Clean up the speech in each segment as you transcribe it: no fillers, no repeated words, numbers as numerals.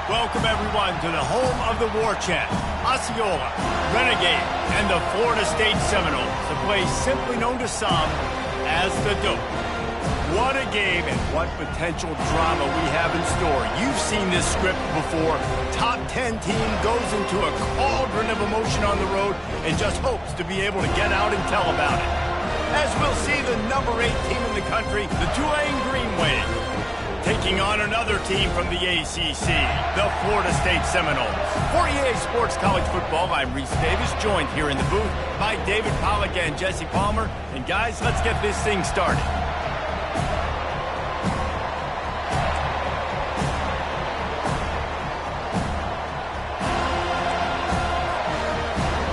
Welcome, everyone, to the home of the War Chant, Osceola, Renegade, and the Florida State Seminoles, a place simply known to some as the Dope. What a game and what potential drama we have in store. You've seen this script before. Top 10 team goes into a cauldron of emotion on the road and just hopes to be able to get out and tell about it. As we'll see the number 8 team in the country, the Tulane Green Wave, taking on another team from the ACC, the Florida State Seminoles. For EA Sports College Football, I'm Reese Davis, joined here in the booth by David Pollack and Jesse Palmer. And guys, let's get this thing started.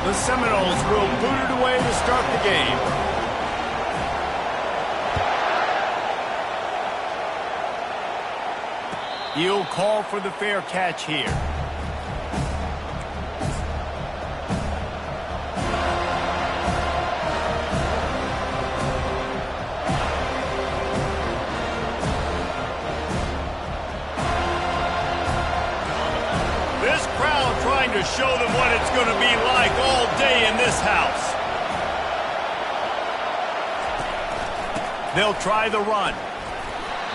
The Seminoles will boot it away to start the game. He'll call for the fair catch here. This crowd trying to show them what it's going to be like all day in this house. They'll try the run.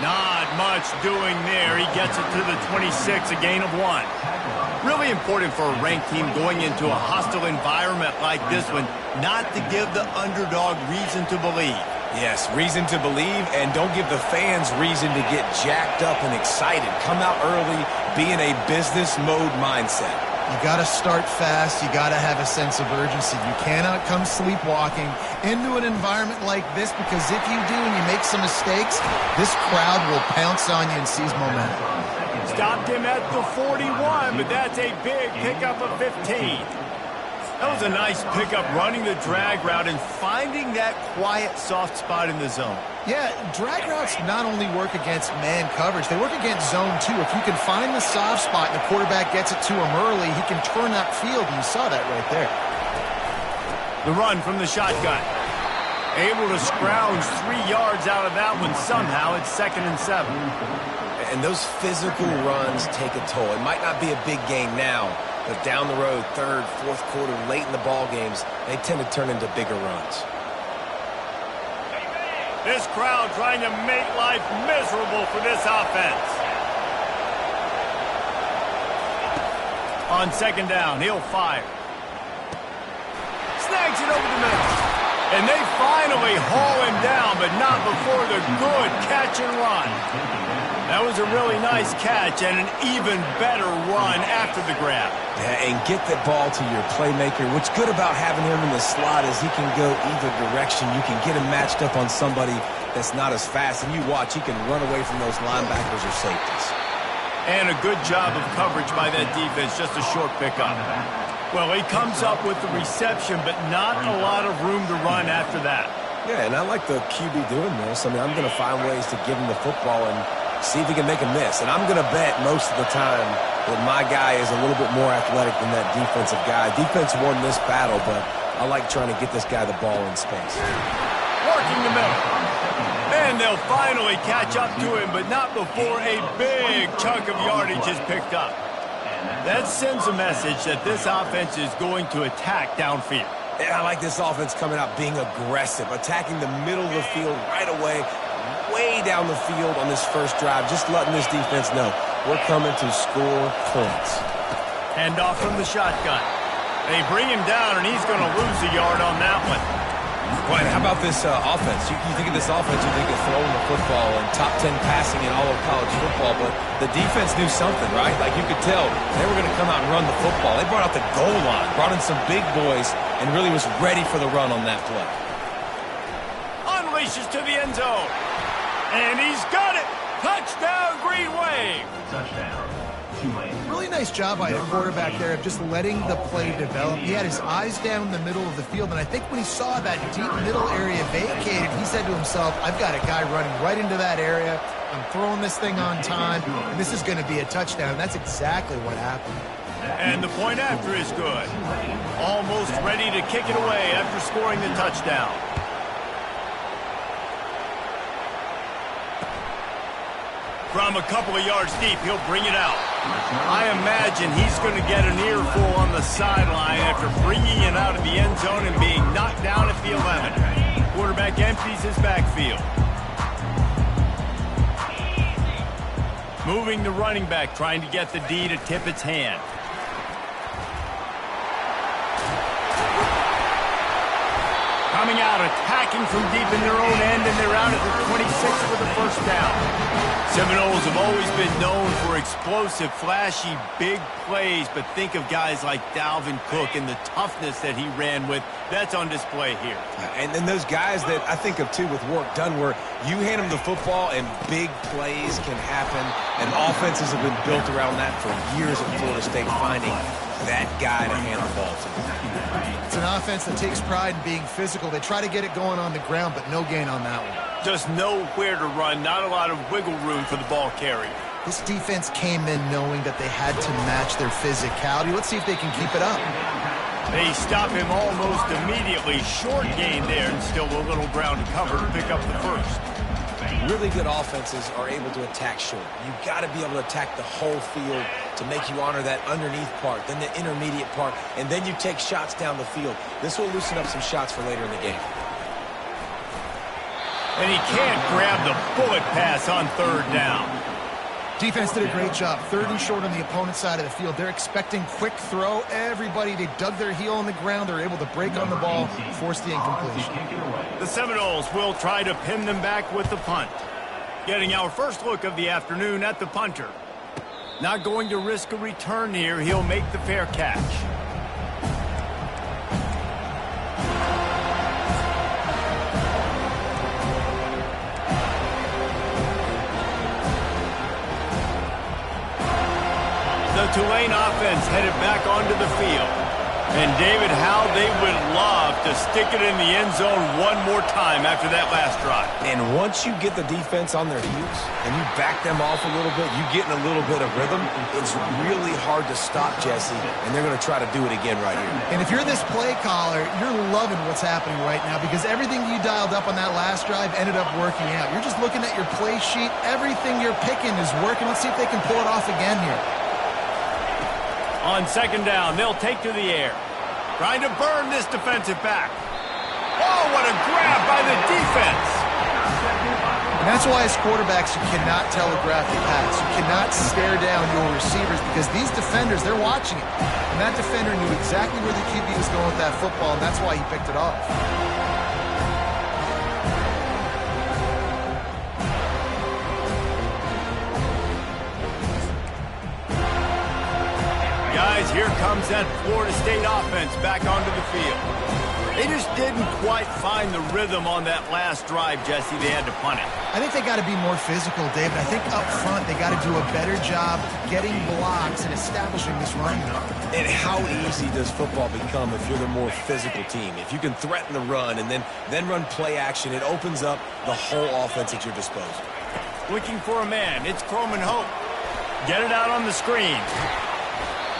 Not much doing there. He gets it to the 26, a gain of 1. Really important for a ranked team going into a hostile environment like this one, not to give the underdog reason to believe. Yes, reason to believe, and don't give the fans reason to get jacked up and excited. Come out early, be in a business mode mindset. You got to start fast. You got to have a sense of urgency. You cannot come sleepwalking into an environment like this, because if you do and you make some mistakes, this crowd will pounce on you and seize momentum. Stopped him at the 41, but that's a big pickup of 15. That was a nice pickup, running the drag route and finding that quiet, soft spot in the zone. Yeah, drag routes not only work against man coverage, they work against zone too. If you can find the soft spot and the quarterback gets it to him early, he can turn that field, and you saw that right there. The run from the shotgun. Able to scrounge 3 yards out of that one somehow. It's 2nd and 7. And those physical runs take a toll. It might not be a big game now, but down the road, 3rd, 4th quarter, late in the ball games, they tend to turn into bigger runs. This crowd trying to make life miserable for this offense. On 2nd down, he'll fire. Snags it over the middle. And they finally haul him down, but not before the good catch and run. That was a really nice catch and an even better run after the grab. Yeah, and get the ball to your playmaker. What's good about having him in the slot is he can go either direction. You can get him matched up on somebody that's not as fast, and you watch, he can run away from those linebackers or safeties. And a good job of coverage by that defense, just a short pickup. Well, he comes up with the reception, but not a lot of room to run after that. Yeah, and I like the QB doing this. I mean, I'm going to find ways to give him the football and see if he can make a miss. And I'm going to bet most of the time that my guy is a little bit more athletic than that defensive guy. Defense won this battle, but I like trying to get this guy the ball in space. Working the middle. And they'll finally catch up to him, but not before a big chunk of yardage is picked up. That sends a message that this offense is going to attack downfield. Yeah, I like this offense coming out being aggressive, attacking the middle of the field right away, way down the field on this first drive, just letting this defense know we're coming to score points. Hand off from the shotgun. They bring him down, and he's going to lose a yard on that one. Right, how about this offense? You think of this offense, you think of throwing the football and top 10 passing in all of college football, but the defense knew something, right? Like you could tell they were going to come out and run the football. They brought out the goal line, brought in some big boys, and really was ready for the run on that play. Unleashes to the end zone. And he's got it. Touchdown, Green Wave. Touchdown. Really nice job by the quarterback there of just letting the play develop. He had his eyes down in the middle of the field, and I think when he saw that deep middle area vacated, he said to himself, I've got a guy running right into that area. I'm throwing this thing on time, and this is going to be a touchdown. That's exactly what happened. And the point after is good. Almost ready to kick it away after scoring the touchdown. From a couple of yards deep, he'll bring it out. I imagine he's going to get an earful on the sideline after bringing it out of the end zone and being knocked down at the 11. Quarterback empties his backfield. Moving the running back, trying to get the D to tip its hand. Coming out, attacking from deep in their own end, and they're out at the 26 for the first down. Seminoles have always been known for explosive, flashy, big plays, but think of guys like Dalvin Cook and the toughness that he ran with. That's on display here. And then those guys that I think of, too, with work done, where you hand them the football and big plays can happen, and offenses have been built around that for years at Florida State, finding that guy to hand the ball to. It's an offense that takes pride in being physical. They try to get it going on the ground, but no gain on that one. Just nowhere to run, not a lot of wiggle room for the ball carrier. This defense came in knowing that they had to match their physicality. Let's see if they can keep it up. They stop him almost immediately. Short gain there, and still a little ground to cover to pick up the first. Really good offenses are able to attack short. You've got to be able to attack the whole field to make you honor that underneath part, then the intermediate part, and then you take shots down the field. This will loosen up some shots for later in the game. And he can't grab the bullet pass on third down. Defense did a great job. Third and short on the opponent's side of the field. They're expecting quick throw. Everybody, they dug their heel on the ground. They're able to break on the ball, force the incompletion. The Seminoles will try to pin them back with the punt. Getting our first look of the afternoon at the punter. Not going to risk a return here. He'll make the fair catch. The Tulane offense headed back onto the field. And David, how they would love to stick it in the end zone one more time after that last drive. And once you get the defense on their heels and you back them off a little bit, you get in a little bit of rhythm, it's really hard to stop, Jesse, and they're going to try to do it again right here. And if you're this play caller, you're loving what's happening right now because everything you dialed up on that last drive ended up working out. You're just looking at your play sheet. Everything you're picking is working. Let's see if they can pull it off again here. On second down, they'll take to the air. Trying to burn this defensive back. Oh, what a grab by the defense. And that's why as quarterbacks, you cannot telegraph the pass. You cannot stare down your receivers because these defenders, they're watching it. And that defender knew exactly where the QB was going with that football, and that's why he picked it off. Guys, here comes that Florida State offense back onto the field. They just didn't quite find the rhythm on that last drive, Jesse. They had to punt it. I think they got to be more physical, David. I think up front they got to do a better job getting blocks and establishing this run. And how easy does football become if you're the more physical team? If you can threaten the run and then run play action, it opens up the whole offense at your disposal. Looking for a man. It's Croman Hope. Get it out on the screen.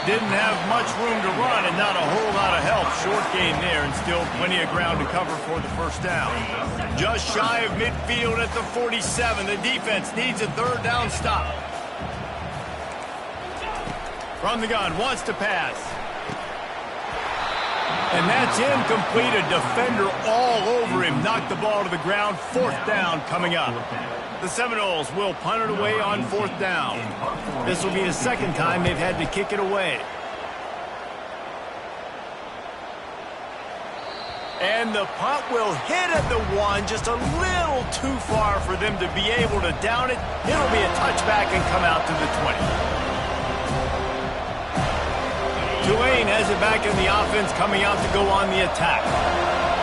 Didn't have much room to run and not a whole lot of help. Short gain there and still plenty of ground to cover for the first down. Just shy of midfield at the 47. The defense needs a third down stop. From the gun, wants to pass. And that's incomplete. A defender all over him. Knocked the ball to the ground. Fourth down coming up. The Seminoles will punt it away on fourth down. This will be the second time they've had to kick it away. And the punt will hit at the one, just a little too far for them to be able to down it. It'll be a touchback and come out to the 20. Tulane has it back in the offense, coming out to go on the attack.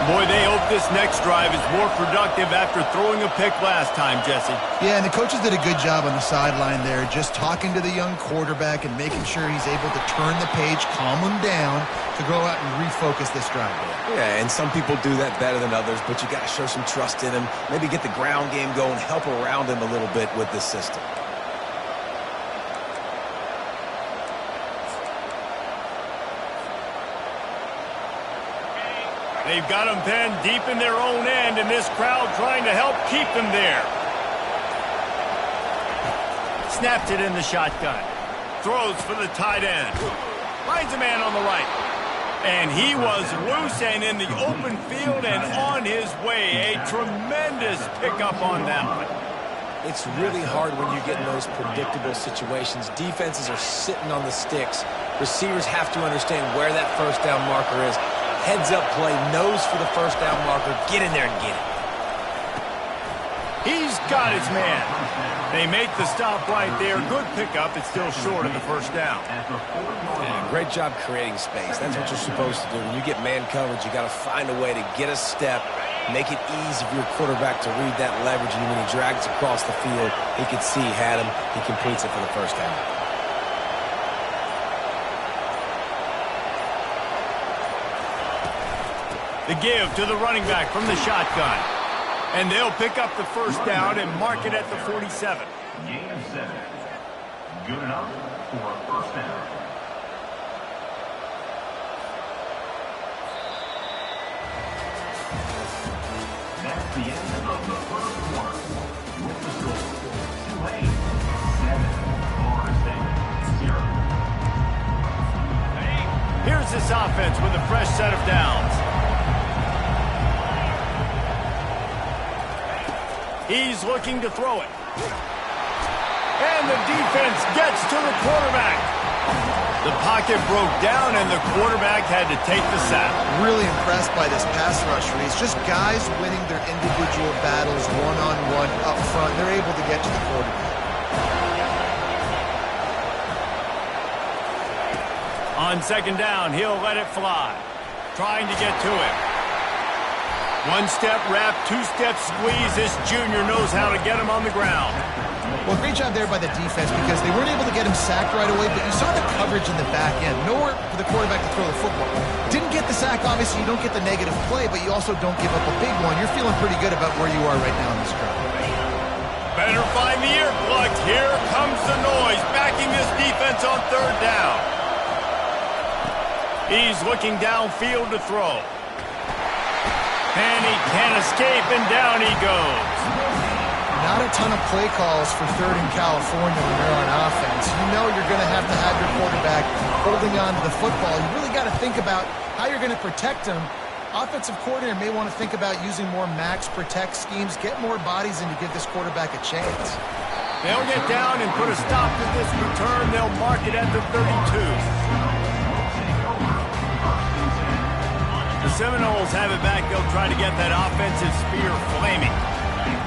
Boy, they hope this next drive is more productive after throwing a pick last time, Jesse. Yeah, and the coaches did a good job on the sideline there, just talking to the young quarterback and making sure he's able to turn the page, calm him down, to go out and refocus this drive. Yeah, and some people do that better than others, but you got to show some trust in him, maybe get the ground game going, help around him a little bit with this system. They've got them pinned deep in their own end, and this crowd trying to help keep them there. Snapped it in the shotgun. Throws for the tight end. Finds a man on the right. And he was loose and in the open field and on his way. A tremendous pickup on that one. It's really hard when you get in those predictable situations. Defenses are sitting on the sticks. Receivers have to understand where that first down marker is. Heads up play, nose for the first down marker. Get in there and get it. He's got his man. They make the stop right there. Good pickup. It's still short of the first down. Yeah, great job creating space. That's what you're supposed to do. When you get man coverage, you got to find a way to get a step, make it easy for your quarterback to read that leverage, and when he drags across the field, he could see he had him. He completes it for the first down. The give to the running back from the shotgun. And they'll pick up the first down and mark it at the 47. Gain of 7. Good enough for a first down. That's the end of the first quarter. With the score, Tulane 7, Florida State 0. Here's this offense with a fresh set of downs. He's looking to throw it. And the defense gets to the quarterback. The pocket broke down, and the quarterback had to take the sack. Really impressed by this pass rush, Reese. Just guys winning their individual battles one-on-one up front. They're able to get to the quarterback. On second down, he'll let it fly. Trying to get to it. One-step wrap, two-step squeeze. This junior knows how to get him on the ground. Well, great job there by the defense because they weren't able to get him sacked right away, but you saw the coverage in the back end. Nowhere for the quarterback to throw the football. Didn't get the sack, obviously. You don't get the negative play, but you also don't give up a big one. You're feeling pretty good about where you are right now in this drive. Better find the earplugs. Here comes the noise, backing this defense on third down. He's looking downfield to throw. And he can't escape, and down he goes. Not a ton of play calls for third in California when they're on offense. You know you're going to have your quarterback holding on to the football. You really got to think about how you're going to protect him. Offensive coordinator may want to think about using more max protect schemes, get more bodies in to give this quarterback a chance. They'll get down and put a stop to this return. They'll mark it at the 32. The Seminoles have it back. They'll try to get that offensive spear flaming.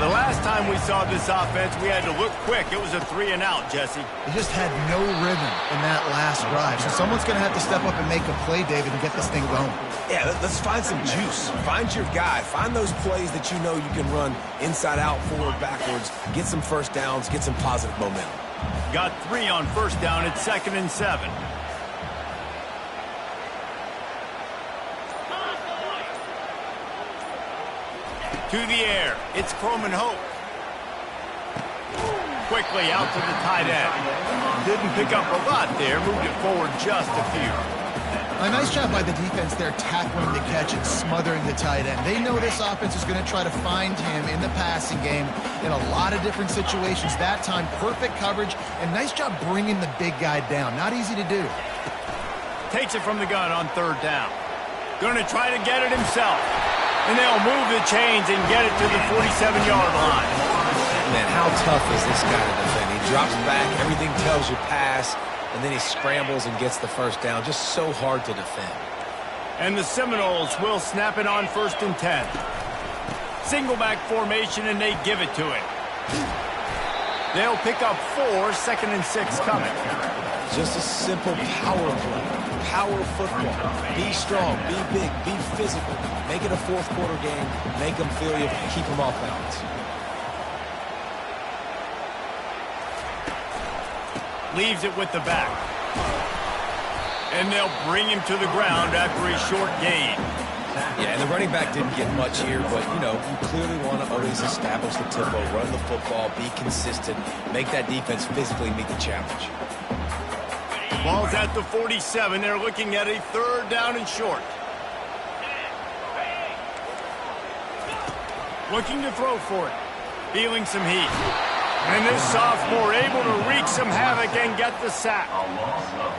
The last time we saw this offense, we had to look quick. It was a 3-and-out, Jesse. They just had no rhythm in that last drive. So someone's going to have to step up and make a play, David, and get this thing going. Yeah, let's find some juice. Find your guy. Find those plays that you know you can run inside out, forward, backwards. Get some first downs. Get some positive momentum. Got 3 on first down at 2nd and 7. To the air, it's Croman Hope. Quickly out to the tight end. Didn't pick up a lot there, moved it forward just a few. A nice job by the defense there tackling the catch and smothering the tight end. They know this offense is going to try to find him in the passing game in a lot of different situations. That time, perfect coverage, and nice job bringing the big guy down. Not easy to do. Takes it from the gun on third down. Going to try to get it himself. And they'll move the chains and get it to the 47-yard line. Man, how tough is this guy to defend? He drops back, everything tells you pass, and then he scrambles and gets the first down. Just so hard to defend. And the Seminoles will snap it on 1st and 10. Single back formation, and they give it to him. They'll pick up 4, 2nd and 6 coming. Just a simple power play. Power football. Be strong, be big, be physical. Make it a fourth quarter game. Make them feel you, keep them off balance. Leaves it with the back. And they'll bring him to the ground after a short gain. Yeah, and the running back didn't get much here, but, you know, you clearly want to always establish the tempo, run the football, be consistent, make that defense physically meet the challenge. Ball's at the 47. They're looking at a 3rd down and short. Looking to throw for it. Feeling some heat. And this sophomore able to wreak some havoc and get the sack.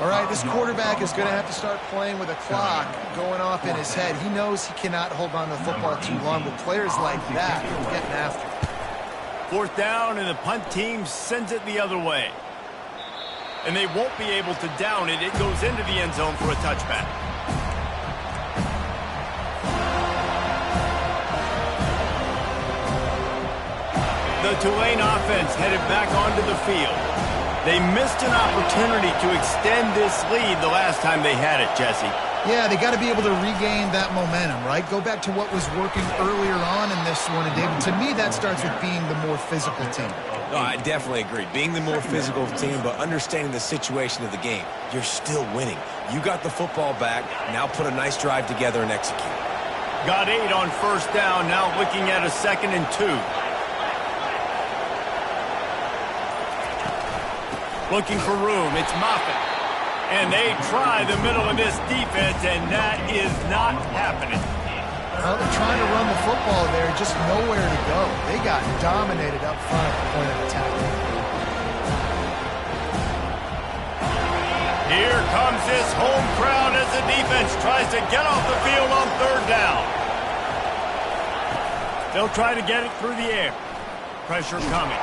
All right, this quarterback is going to have to start playing with a clock going off in his head. He knows he cannot hold on to the football too long. With players like that, he's getting after it. 4th down, and the punt team sends it the other way. And they won't be able to down it. It goes into the end zone for a touchback. The Tulane offense headed back onto the field. They missed an opportunity to extend this lead the last time they had it, Jesse. Yeah, they got to be able to regain that momentum, right? Go back to what was working earlier on in this one. And, David, to me, that starts with being the more physical team. No, I definitely agree. Being the more physical team, but understanding the situation of the game. You're still winning. You got the football back. Now put a nice drive together and execute. Got 8 on 1st down. Now looking at a 2nd and 2. Looking for room. It's Moffitt. And they try the middle of this defense, and that is not happening. Well, they're trying to run the football there, just nowhere to go. They got dominated up front at the point of attack. Here comes this home crowd as the defense tries to get off the field on 3rd down. They'll try to get it through the air. Pressure coming.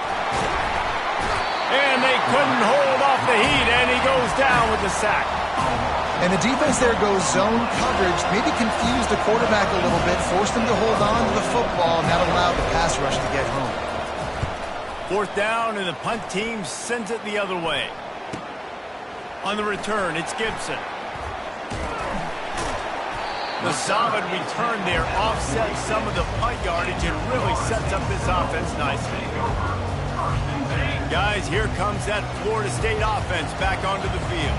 And they couldn't hold off the heat, and he goes down with the sack. And the defense there goes zone coverage, maybe confused the quarterback a little bit, forced him to hold on to the football, and that allowed the pass rush to get home. 4th down, and the punt team sends it the other way. On the return, it's Gibson. The solid return there offsets some of the punt yardage and really sets up this offense nicely. Guys, here comes that Florida State offense back onto the field.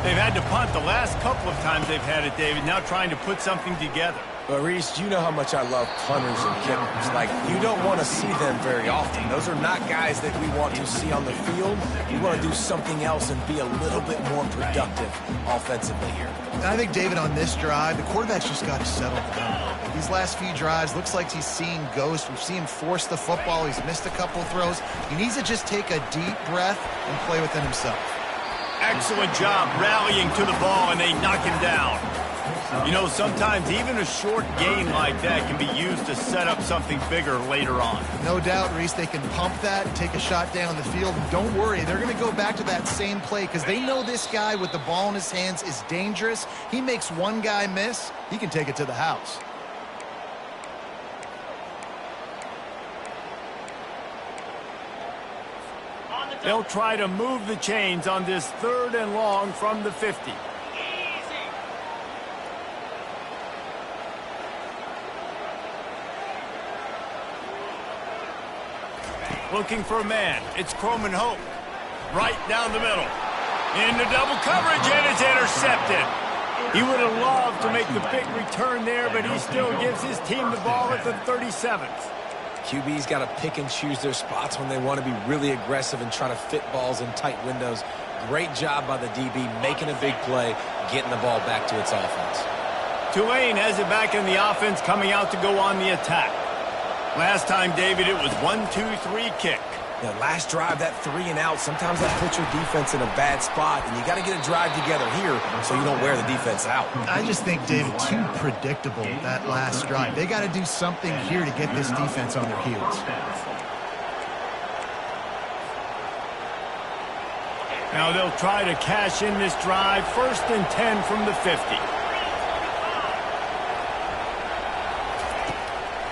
They've had to punt the last couple of times they've had it, David, now trying to put something together. But, Reese, you know how much I love punters and kickers. Like, you don't want to see them very often. Those are not guys that we want to see on the field. We want to do something else and be a little bit more productive offensively here. And I think, David, on this drive, the quarterback's just got to settle down. These last few drives, looks like he's seeing ghosts. We've seen him force the football. He's missed a couple throws. He needs to just take a deep breath and play within himself. Excellent job rallying to the ball, and they knock him down. You know, sometimes even a short gain like that can be used to set up something bigger later on. No doubt, Reese, they can pump that and take a shot down the field. And don't worry, they're going to go back to that same play because they know this guy with the ball in his hands is dangerous. He makes one guy miss, he can take it to the house. They'll try to move the chains on this 3rd and long from the 50. Looking for a man. It's Croman Hope. Right down the middle. Into double coverage, and it's intercepted. He would have loved to make the big return there, but he still gives his team the ball at the 37th. QB's got to pick and choose their spots when they want to be really aggressive and try to fit balls in tight windows. Great job by the DB making a big play, getting the ball back to its offense. Tulane has it back in the offense, coming out to go on the attack. Last time, David, it was 1-2-3 kick. Yeah, last drive, that 3 and out, sometimes that puts your defense in a bad spot, and you got to get a drive together here so you don't wear the defense out. I just think, David, too predictable that last drive. They got to do something here to get this defense on their heels. Now they'll try to cash in this drive. 1st and 10 from the 50.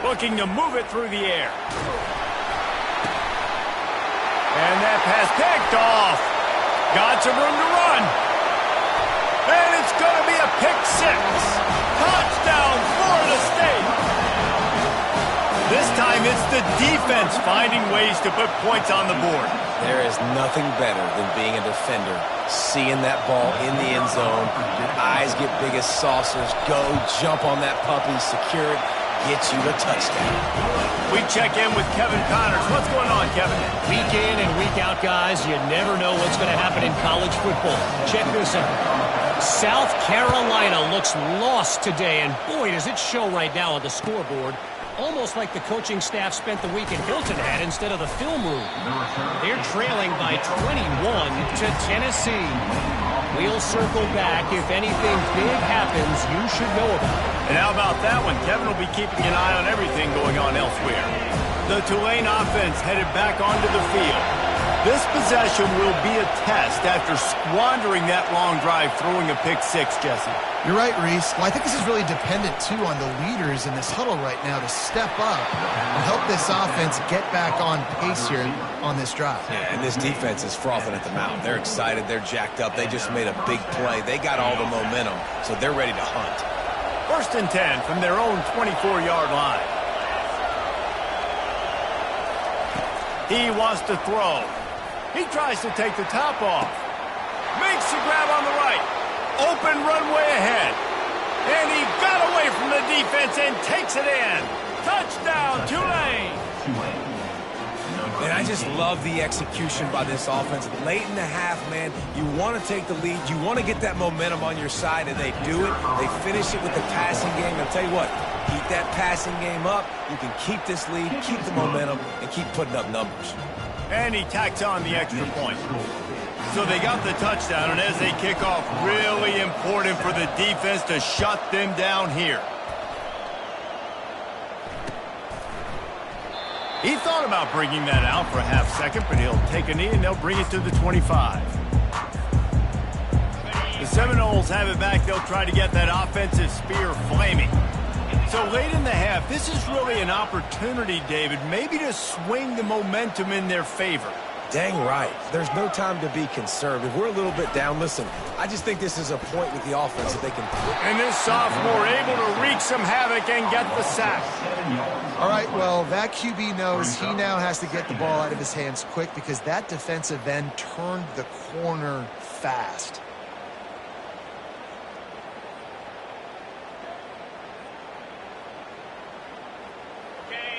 Looking to move it through the air. And that pass picked off. Got some room to run. And it's going to be a pick 6. Touchdown, Florida State. This time it's the defense finding ways to put points on the board. There is nothing better than being a defender, seeing that ball in the end zone. Your eyes get big as saucers. Go, jump on that puppy, secure it, get you a touchdown. We check in with Kevin Connors. What's going on, Kevin? Week in and week out, guys, you never know what's going to happen in college football. Check this out. South Carolina looks lost today, and boy, does it show right now on the scoreboard. almost like the coaching staff spent the week in Hilton Head instead of the film room. They're trailing by 21 to Tennessee. We'll circle back. If anything big happens, you should know about it. And how about that one? Kevin will be keeping an eye on everything going on elsewhere. The Tulane offense headed back onto the field. This possession will be a test after squandering that long drive, throwing a pick six, Jesse. You're right, Reese. Well, I think this is really dependent, too, on the leaders in this huddle right now to step up and help this offense get back on pace here on this drive. Yeah, and this defense is frothing at the mouth. They're excited. They're jacked up. They just made a big play. They got all the momentum, so they're ready to hunt. 1st and 10 from their own 24-yard line. He wants to throw. He tries to take the top off. Makes the grab on the right. Open runway ahead. And he got away from the defense and takes it in. Touchdown, Tulane. And I just love the execution by this offense. Late in the half, man, you want to take the lead. You want to get that momentum on your side, and they do it. They finish it with the passing game. I'll tell you what, keep that passing game up. You can keep this lead, keep the momentum, and keep putting up numbers. And he tacks on the extra point. So they got the touchdown, and as they kick off, really important for the defense to shut them down here. He thought about bringing that out for a half second, but he'll take a knee and they'll bring it to the 25. The Seminoles have it back. They'll try to get that offensive spear flaming. So late in the half, this is really an opportunity, David, maybe to swing the momentum in their favor. Dang right. There's no time to be concerned. If we're a little bit down, listen, I just think this is a point with the offense that they can... And this sophomore able to wreak some havoc and get the sack. All right, well, that QB knows he now has to get the ball out of his hands quick because that defensive end turned the corner fast.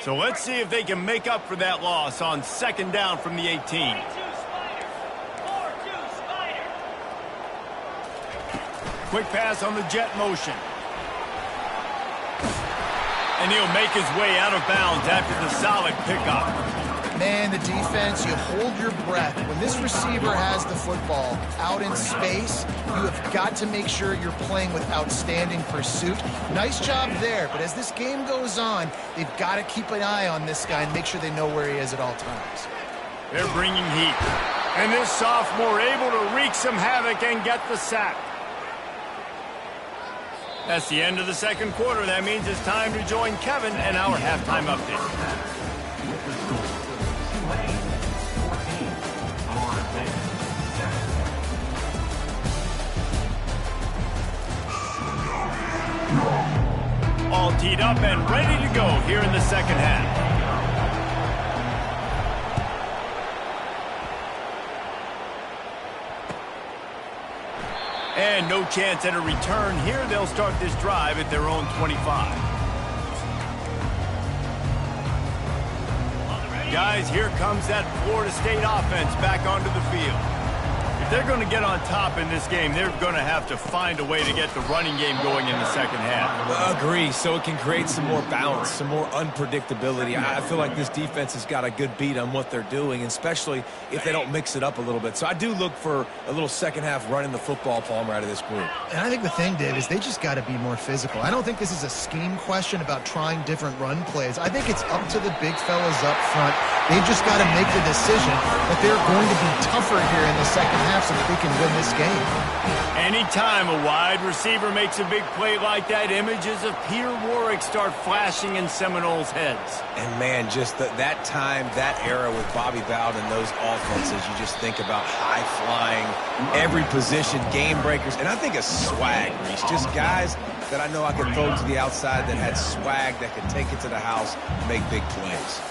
So let's see if they can make up for that loss on 2nd down from the 18. Quick pass on the jet motion. And he'll make his way out of bounds after the solid pickup. Man, the defense, you hold your breath. When this receiver has the football out in space, you have got to make sure you're playing with outstanding pursuit. Nice job there, but as this game goes on, they've got to keep an eye on this guy and make sure they know where he is at all times. They're bringing heat. And this sophomore able to wreak some havoc and get the sack. That's the end of the 2nd quarter. That means it's time to join Kevin and our halftime update. All teed up and ready to go here in the 2nd half. And no chance at a return here. They'll start this drive at their own 25. Guys, here comes that Florida State offense back onto the field. If they're going to get on top in this game, they're going to have to find a way to get the running game going in the 2nd half. Agree, so it can create some more balance, some more unpredictability. I feel like this defense has got a good beat on what they're doing, especially if they don't mix it up a little bit. So I do look for a little 2nd half running the football, Palmer, out of this group. And I think the thing, Dave, is they just got to be more physical. I don't think this is a scheme question about trying different run plays. I think it's up to the big fellas up front. They've just got to make the decision that they're going to be tougher here in the 2nd half so that they can win this game. Anytime a wide receiver makes a big play like that, images of Peter Warwick start flashing in Seminoles' heads. And, man, just that time, that era with Bobby Bowden and those offenses, you just think about high-flying, every position, game breakers. And I think of swag, Reese, just guys that I know I could throw to the outside that had swag that could take it to the house and make big plays.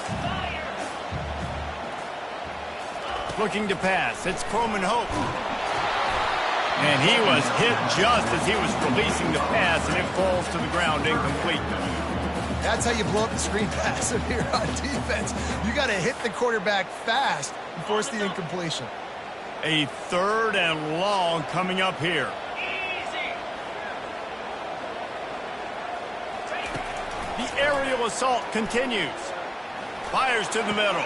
Looking to pass. It's Coleman Hope. And he was hit just as he was releasing the pass, and it falls to the ground incomplete. That's how you blow up the screen pass here on defense. You got to hit the quarterback fast and force the incompletion. A 3rd and long coming up here. The aerial assault continues. Fires to the middle.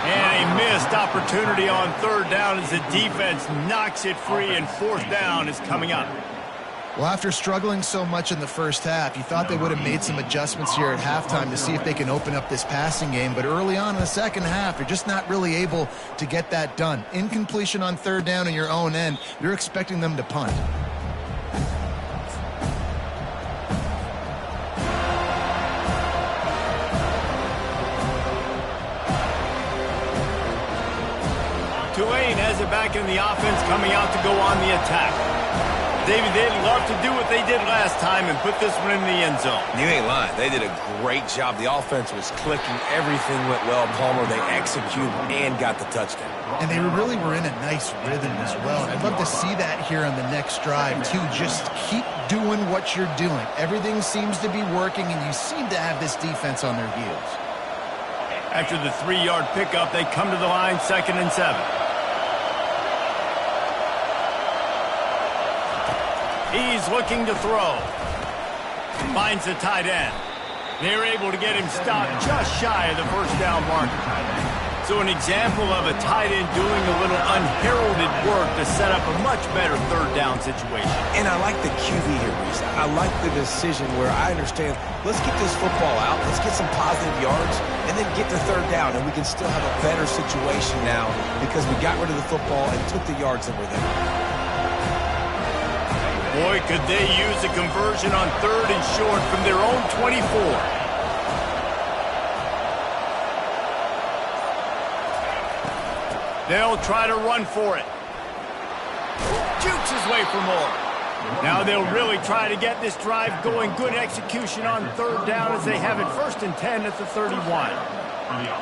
And a missed opportunity on third down as the defense knocks it free, and fourth down is coming up. Well, after struggling so much in the first half, you thought they would have made some adjustments here at halftime to see if they can open up this passing game. But early on in the second half, you're just not really able to get that done. Incompletion on third down in your own end, you're expecting them to punt. Tulane has it back in the offense, coming out to go on the attack. David, they'd love to do what they did last time and put this one in the end zone. You ain't lying. They did a great job. The offense was clicking. Everything went well. Palmer, they executed and got the touchdown. And they really were in a nice rhythm as well. And I'd love to see that here on the next drive, too. Just keep doing what you're doing. Everything seems to be working, and you seem to have this defense on their heels. After the 3-yard pickup, they come to the line, 2nd and 7. He's looking to throw. Finds the tight end. They're able to get him stopped just shy of the first down marker. So an example of a tight end doing a little unheralded work to set up a much better third down situation. And I like the QB here, Reese. I like the decision where I understand, let's get this football out, let's get some positive yards, and then get to third down, and we can still have a better situation now because we got rid of the football and took the yards that were there. Boy, could they use a conversion on 3rd and short from their own 24. They'll try to run for it. Jukes his way for more. Now they'll really try to get this drive going. Good execution on third down as they have it 1st and 10 at the 31.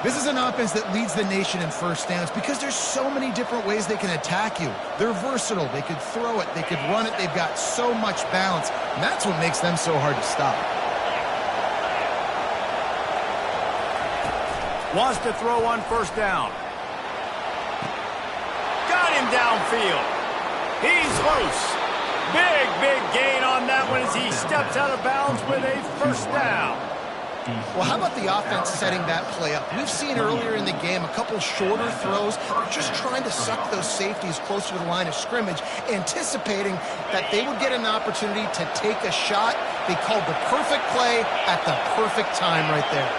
This is an offense that leads the nation in first downs because there's so many different ways they can attack you. They're versatile. They could throw it. They could run it. They've got so much balance. And that's what makes them so hard to stop. Wants to throw on 1st down. Got him downfield. He's loose. Big gain on that one as he steps out of bounds with a 1st down. Well, how about the offense setting that play up? We've seen earlier in the game a couple shorter throws. They're just trying to suck those safeties closer to the line of scrimmage, anticipating that they would get an opportunity to take a shot. They called the perfect play at the perfect time right there.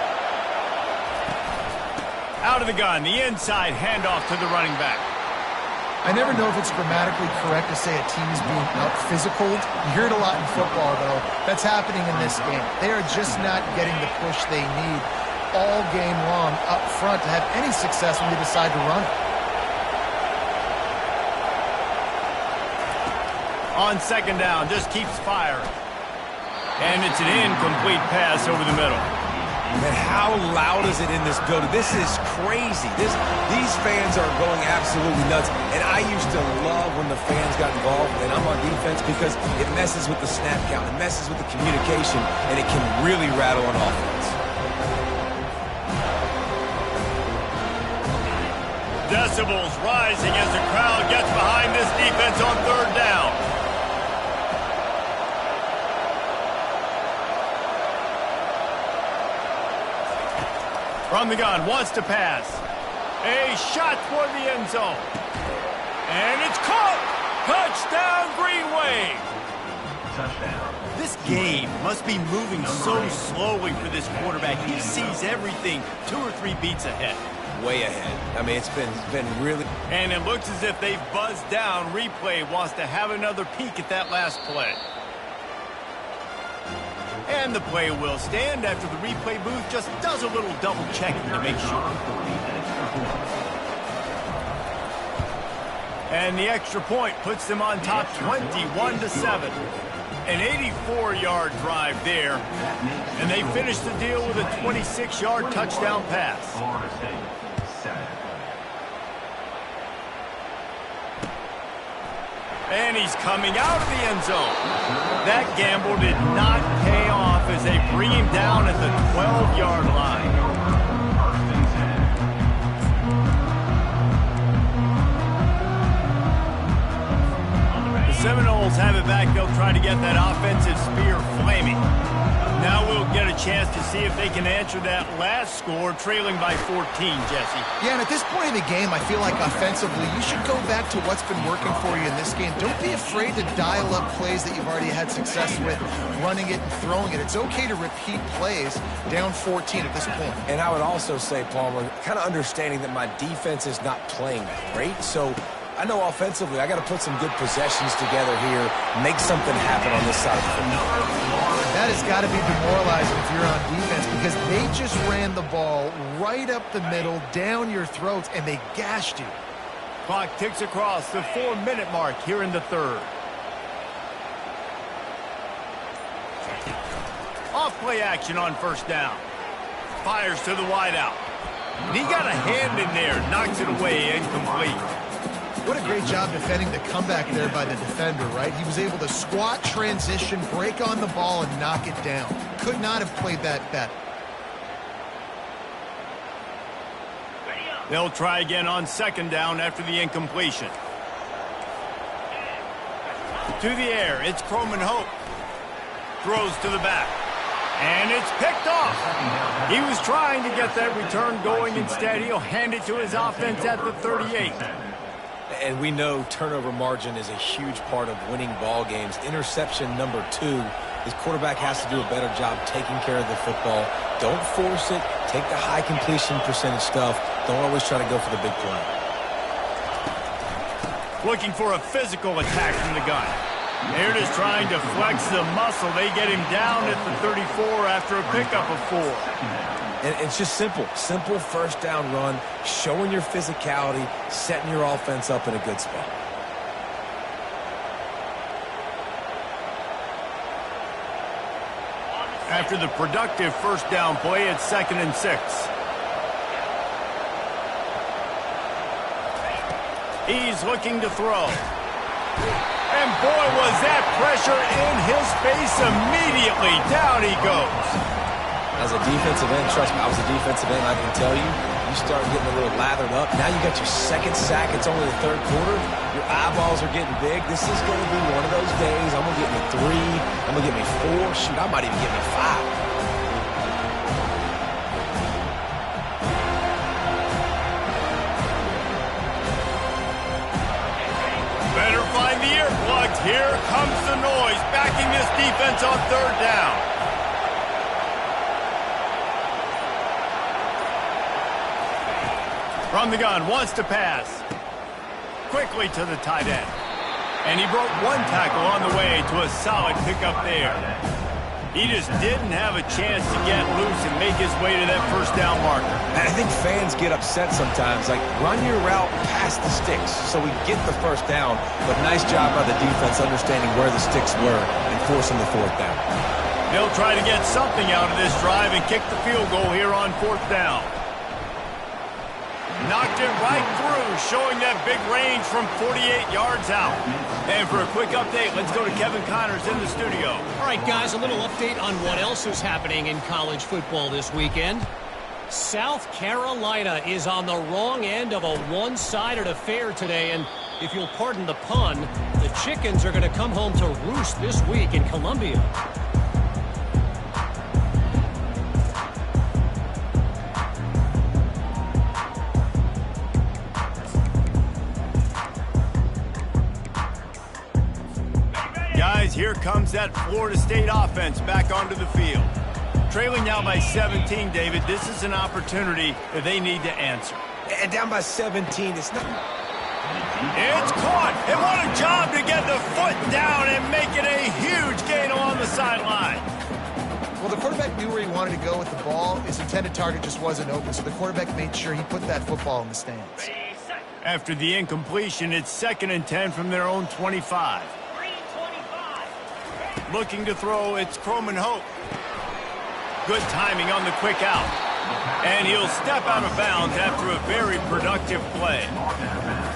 Out of the gun, the inside handoff to the running back. I never know if it's grammatically correct to say a team is being out-physicaled. You hear it a lot in football, though. That's happening in this game. They are just not getting the push they need all game long up front to have any success when they decide to run. On 2nd down, just keeps firing. And it's an incomplete pass over the middle. Man, how loud is it in this building? This is crazy. These fans are going absolutely nuts. And I used to love when the fans got involved, and I'm on defense, because it messes with the snap count, it messes with the communication, and it can really rattle an offense. Decibels rising as the crowd gets behind this defense on 3rd down. From the gun, wants to pass. A shot toward the end zone. And it's caught! Touchdown, Green Wave! Touchdown. This game must be moving so slowly for this quarterback. He sees everything 2 or 3 beats ahead. Way ahead. I mean, it's been really... And it looks as if they've buzzed down. Replay wants to have another peek at that last play. And the play will stand after the replay booth just does a little double checking to make sure. And the extra point puts them on top 21-7. An 84-yard drive there. And they finish the deal with a 26-yard touchdown pass. Florida State, 7. And he's coming out of the end zone. That gamble did not pay off as they bring him down at the 12-yard line. The Seminoles have it back. They'll try to get that offensive spear flaming. Now we'll get a chance to see if they can answer that last score, trailing by 14, Jesse. Yeah, and at this point in the game, I feel like offensively, you should go back to what's been working for you in this game. Don't be afraid to dial up plays that you've already had success with, running it and throwing it. It's okay to repeat plays down 14 at this point. And I would also say, Palmer, kind of understanding that my defense is not playing great, so I know offensively I got to put some good possessions together here, make something happen on this side of the field. That has got to be demoralizing if you're on defense because they just ran the ball right up the middle, down your throats, and they gashed you. Clock ticks across the 4-minute mark here in the third. Off play action on first down. Fires to the wideout. He got a hand in there, knocks it away, incomplete. What a great job defending the comeback there by the defender, right? He was able to squat, transition, break on the ball, and knock it down. Could not have played that better. They'll try again on second down after the incompletion. To the air, it's Croman Hope. Throws to the back. And it's picked off. He was trying to get that return going. Instead, he'll hand it to his offense at the 38. And we know turnover margin is a huge part of winning ball games. Interception number 2. His quarterback has to do a better job taking care of the football. Don't force it. Take the high completion percentage stuff. Don't always try to go for the big play. Looking for a physical attack from the gun. They're just trying to flex the muscle. They get him down at the 34 after a pickup of 4. And it's just simple first down run, showing your physicality, setting your offense up in a good spot. After the productive first down play, it's 2nd and 6. He's looking to throw. And boy, was that pressure in his face immediately. Down he goes. As a defensive end, trust me, I was a defensive end, I can tell you, you start getting a little lathered up. Now you got your second sack. It's only the third quarter. Your eyeballs are getting big. This is going to be one of those days. I'm going to get me 3. I'm going to get me 4. Shoot, I might even get me 5. Better find the earplugs. Here comes the noise, backing this defense on third down. From the gun, wants to pass. Quickly to the tight end. And he broke one tackle on the way to a solid pickup there. He just didn't have a chance to get loose and make his way to that first down marker. And I think fans get upset sometimes. Like, run your route past the sticks so we get the first down. But nice job by the defense understanding where the sticks were and forcing the fourth down. They'll try to get something out of this drive and kick the field goal here on fourth down. Knocked it right through, showing that big range from 48 yards out. And for a quick update, let's go to Kevin Connors in the studio. All right, guys, a little update on what else is happening in college football this weekend. South Carolina is on the wrong end of a one-sided affair today, and if you'll pardon the pun, the chickens are going to come home to roost this week in Columbia. Guys, here comes that Florida State offense back onto the field. Trailing now by 17, David. This is an opportunity that they need to answer. And down by 17, it's not... It's caught. And what a job to get the foot down and make it a huge gain along the sideline. Well, the quarterback knew where he wanted to go with the ball. His intended target just wasn't open, so the quarterback made sure he put that football in the stands. After the incompletion, it's 2nd and 10 from their own 25. Looking to throw, it's Croman Hope. Good timing on the quick out. And he'll step out of bounds after a very productive play.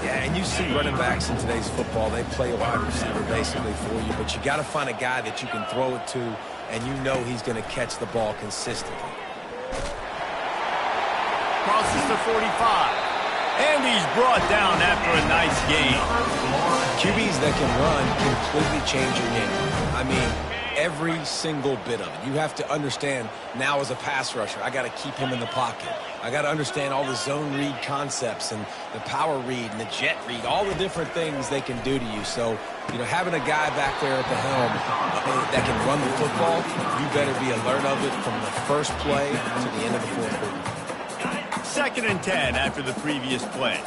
Yeah, and you see running backs in today's football, they play a wide receiver basically for you, but you got to find a guy that you can throw it to, and you know he's going to catch the ball consistently. Crosses the 45. And he's brought down after a nice gain. QBs that can run completely change your game. I mean, every single bit of it. You have to understand now as a pass rusher, I got to keep him in the pocket. I got to understand all the zone read concepts and the power read and the jet read, all the different things they can do to you. So, you know, having a guy back there at the helm that can run the football, you better be alert of it from the first play to the end of the fourth quarter. 2nd and 10 after the previous play.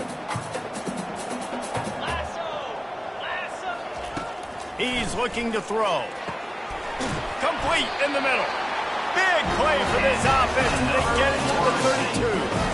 He's looking to throw. Complete in the middle. Big play for this offense, and they get it to the 32.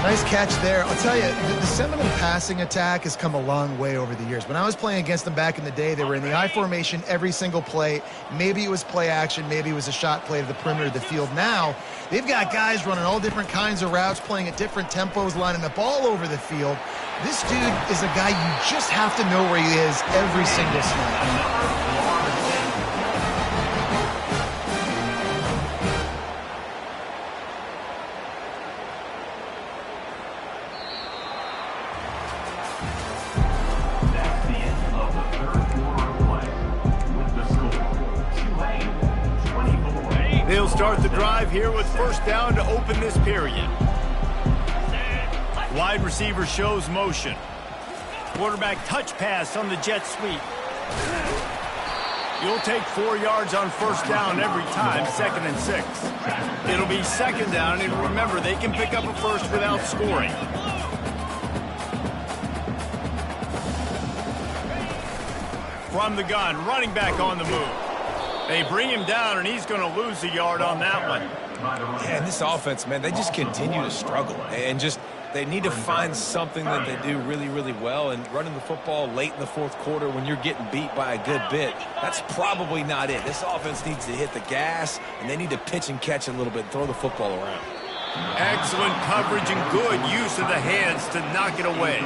Nice catch there. I'll tell you, the Seminole passing attack has come a long way over the years. When I was playing against them back in the day, they were in the I formation every single play. Maybe it was play action. Maybe it was a shot play to the perimeter of the field. Now, they've got guys running all different kinds of routes, playing at different tempos, lining up all over the field. This dude is a guy you just have to know where he is every single snap. They'll start the drive here with 1st down to open this period. Wide receiver shows motion. Quarterback touch pass on the jet sweep. You'll take 4 yards on 1st down every time, 2nd and 6. It'll be 2nd down, and remember, they can pick up a first without scoring. From the gun, running back on the move. They bring him down, and he's going to lose a yard on that one. Yeah, and this offense, man, they just continue to struggle. And just, they need to find something that they do really, really well. And running the football late in the fourth quarter when you're getting beat by a good bit, that's probably not it. This offense needs to hit the gas, and they need to pitch and catch a little bit, throw the football around. Excellent coverage and good use of the hands to knock it away.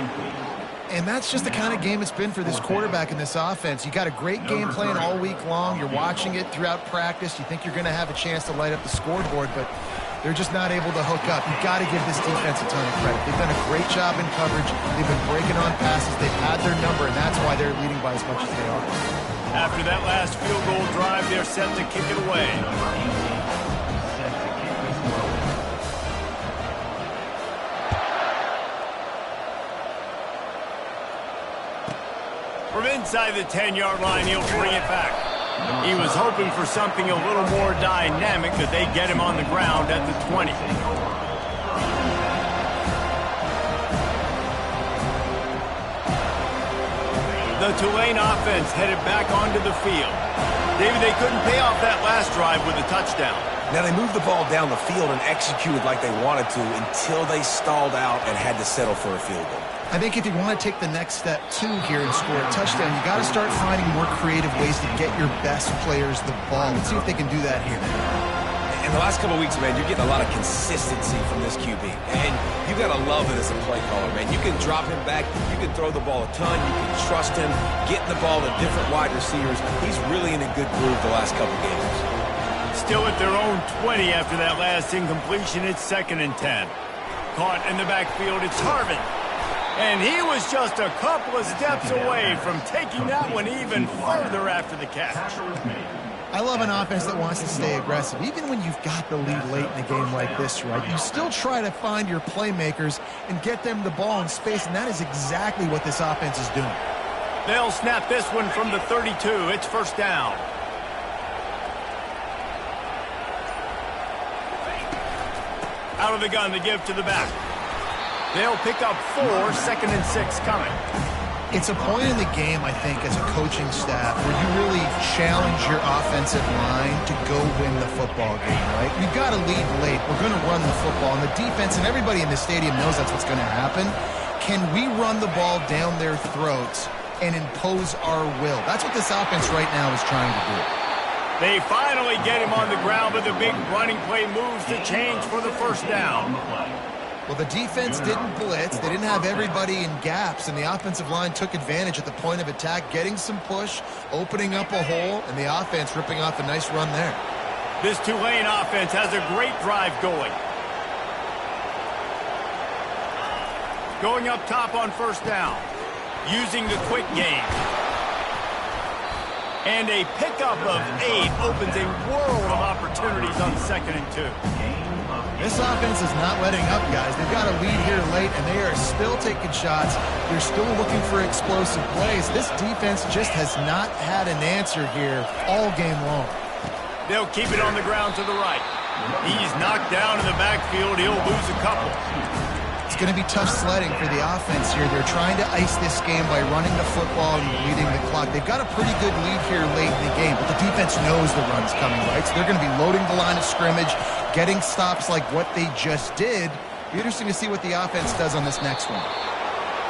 And that's just the kind of game it's been for this quarterback in this offense. You got a great game plan all week long. You're watching it throughout practice. You think you're going to have a chance to light up the scoreboard, but they're just not able to hook up. You've got to give this defense a ton of credit. They've done a great job in coverage. They've been breaking on passes. They've had their number, and that's why they're leading by as much as they are. After that last field goal drive, they're set to kick it away. From inside the 10-yard line, he'll bring it back. He was hoping for something a little more dynamic, that they get him on the ground at the 20. The Tulane offense headed back onto the field. David, they couldn't pay off that last drive with a touchdown. Now, they moved the ball down the field and executed like they wanted to until they stalled out and had to settle for a field goal. I think if you want to take the next step, too, here and score a touchdown, you got to start finding more creative ways to get your best players the ball. Let's see if they can do that here. In the last couple of weeks, man, you're getting a lot of consistency from this QB. And you got to love it as a play caller, man. You can drop him back. You can throw the ball a ton. You can trust him, getting the ball to different wide receivers. He's really in a good groove the last couple games. Still at their own 20 after that last incompletion. It's 2nd and 10. Caught in the backfield. It's Harvin. And he was just a couple of steps away from taking that one even further after the catch. I love an offense that wants to stay aggressive. Even when you've got the lead late in a game like this, right, you still try to find your playmakers and get them the ball in space, and that is exactly what this offense is doing. They'll snap this one from the 32. It's 1st down. Out of the gun to give to the back. They'll pick up 4, 2nd and 6 coming. It's a point in the game, I think, as a coaching staff where you really challenge your offensive line to go win the football game, right? We've got to lead late. We're going to run the football. And the defense and everybody in the stadium knows that's what's going to happen. Can we run the ball down their throats and impose our will? That's what this offense right now is trying to do. They finally get him on the ground, but the big running play moves to change for the 1st down. Well, the defense didn't blitz. They didn't have everybody in gaps, and the offensive line took advantage at the point of attack, getting some push, opening up a hole, and the offense ripping off a nice run there. This Tulane offense has a great drive going. Going up top on 1st down. Using the quick game. And a pickup of 8 opens a world of opportunities on 2nd and 2. This offense is not letting up, guys. They've got a lead here late, and they are still taking shots. They're still looking for explosive plays. This defense just has not had an answer here all game long. They'll keep it on the ground to the right. He's knocked down in the backfield. He'll lose a couple. It's going to be tough sledding for the offense here. They're trying to ice this game by running the football and leading the clock. They've got a pretty good lead here late in the game, but the defense knows the run's coming, right? So they're going to be loading the line of scrimmage, getting stops like what they just did. Be interesting to see what the offense does on this next one.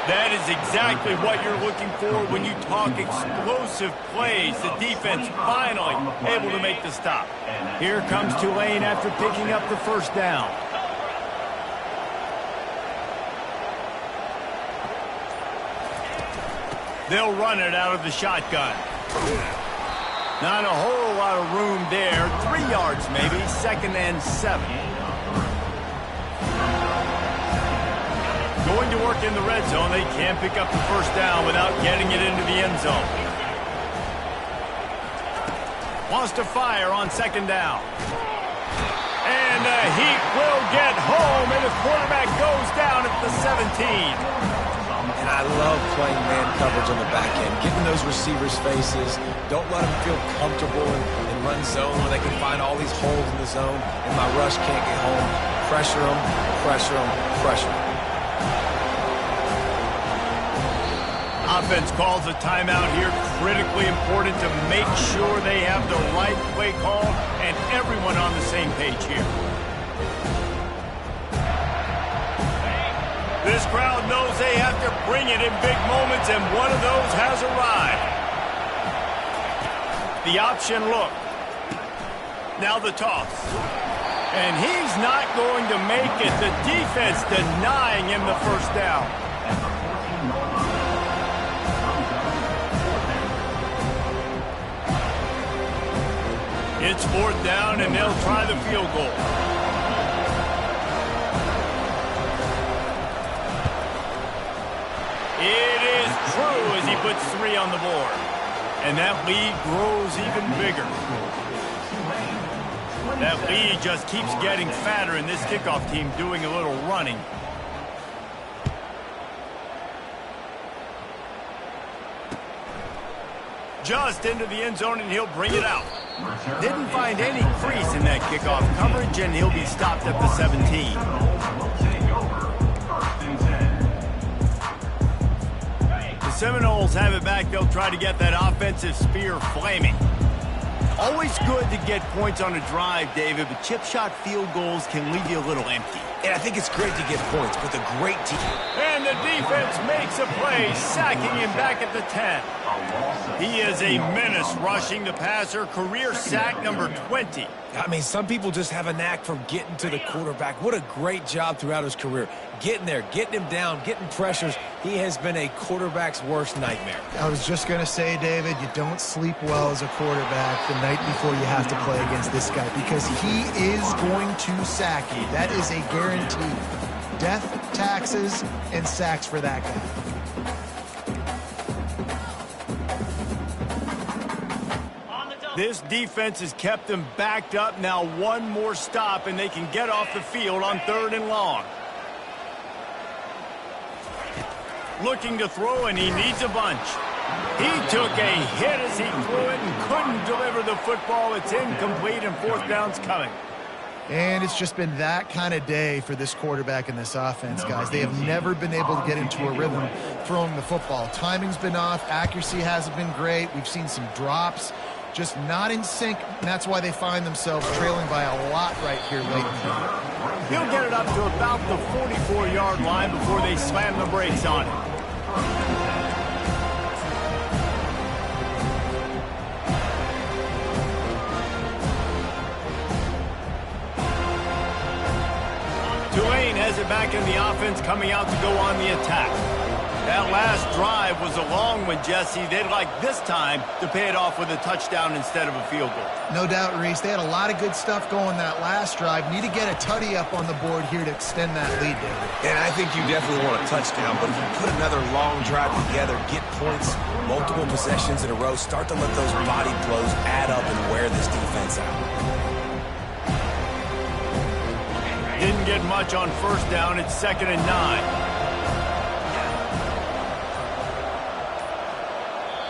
That is exactly what you're looking for when you talk explosive plays. The defense finally able to make the stop. Here comes Tulane after picking up the first down. They'll run it out of the shotgun. Not a whole lot of room there. 3 yards maybe, 2nd and 7. Going to work in the red zone. They can't pick up the first down without getting it into the end zone. Wants to fire on 2nd down. And the Heat will get home, and the quarterback goes down at the 17. And I love playing man coverage on the back end, getting those receivers' faces. Don't let them feel comfortable in run zone where they can find all these holes in the zone, and my rush can't get home. Pressure them, pressure them, pressure them. Offense calls a timeout here. Critically important to make sure they have the right play call and everyone on the same page here. This crowd knows they have to bring it in big moments, and one of those has arrived. The option look. Now the toss. And he's not going to make it. The defense denying him the first down. It's 4th down, and they'll try the field goal. It is true as he puts 3 on the board. And that lead grows even bigger. That lead just keeps getting fatter, and this kickoff team doing a little running. Just into the end zone, and he'll bring it out. Didn't find any crease in that kickoff coverage, and he'll be stopped at the 17. Seminoles have it back. They'll try to get that offensive spear flaming. Always good to get points on a drive, David, but chip shot field goals can leave you a little empty. And I think it's great to get points with a great team. And the defense makes a play, sacking him back at the 10. He is a menace rushing the passer, career sack number 20. I mean, some people just have a knack for getting to the quarterback. What a great job throughout his career. Getting there, getting him down, getting pressures. He has been a quarterback's worst nightmare. I was just going to say, David, you don't sleep well as a quarterback the night before you have to play against this guy because he is going to sack you. That is a guarantee. Death, taxes, and sacks for that guy. This defense has kept them backed up. Now one more stop, and they can get off the field on 3rd and long. Looking to throw, and he needs a bunch. He took a hit as he threw it and couldn't deliver the football. It's incomplete, and 4th down's coming. And it's just been that kind of day for this quarterback and this offense, guys. They have never been able to get into a rhythm throwing the football. Timing's been off. Accuracy hasn't been great. We've seen some drops. Just not in sync, and that's why they find themselves trailing by a lot right here late in the game. He'll get it up to about the 44-yard line before they slam the brakes on it. Tulane has it back in the offense, coming out to go on the attack. That last drive was a long one, Jesse. They'd like this time to pay it off with a touchdown instead of a field goal. No doubt, Reese. They had a lot of good stuff going that last drive. Need to get a tutty up on the board here to extend that lead, David. And I think you definitely want a touchdown, but if you put another long drive together, get points, multiple possessions in a row, start to let those body blows add up and wear this defense out. Didn't get much on first down. It's 2nd and 9.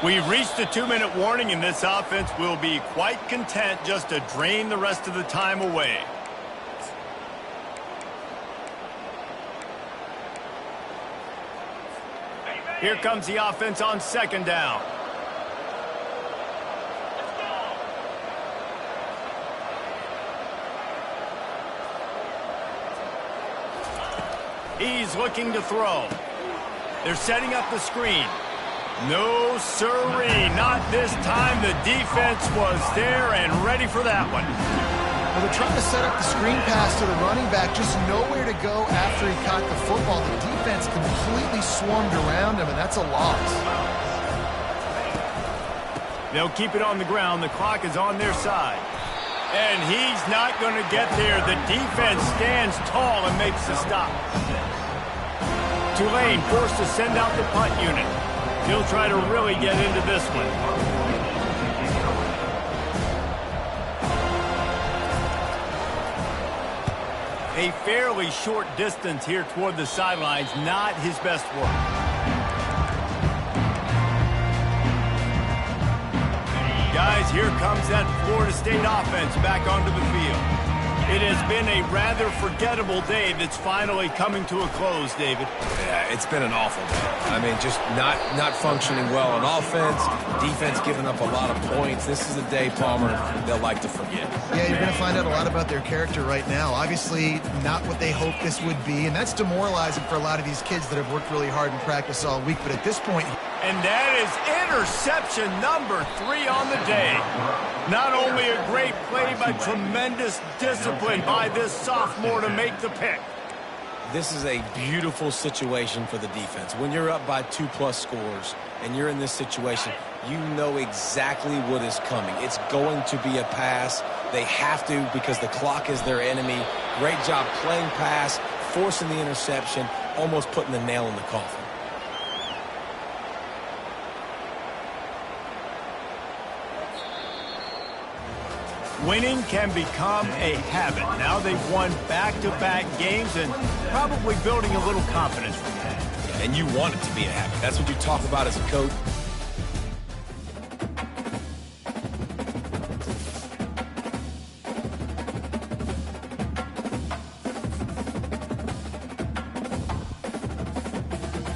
We've reached a 2-minute warning, and this offense will be quite content just to drain the rest of the time away. Here comes the offense on 2nd down. He's looking to throw. They're setting up the screen. No, sirree, not this time. The defense was there and ready for that one. Well, they're trying to set up the screen pass to the running back, just nowhere to go after he caught the football. The defense completely swarmed around him, and that's a loss. They'll keep it on the ground. The clock is on their side. And he's not going to get there. The defense stands tall and makes the stop. Tulane forced to send out the punt unit. He'll try to really get into this one. A fairly short distance here toward the sidelines, not his best work. Guys, here comes that Florida State offense back onto the field. It has been a rather forgettable day that's finally coming to a close, David. Yeah, it's been an awful day. I mean, just not functioning well on offense, defense giving up a lot of points. This is a day, Palmer, they'll like to forget. Yeah, you're going to find out a lot about their character right now. Obviously, not what they hoped this would be, and that's demoralizing for a lot of these kids that have worked really hard in practice all week. But at this point... And that is interception number 3 on the day. Not only a great play, but tremendous discipline by this sophomore to make the pick. This is a beautiful situation for the defense. When you're up by 2+ scores and you're in this situation, you know exactly what is coming. It's going to be a pass. They have to because the clock is their enemy. Great job playing pass, forcing the interception, almost putting the nail in the coffin. Winning can become a habit. Now they've won back-to-back games and probably building a little confidence from that. And you want it to be a habit. That's what you talk about as a coach.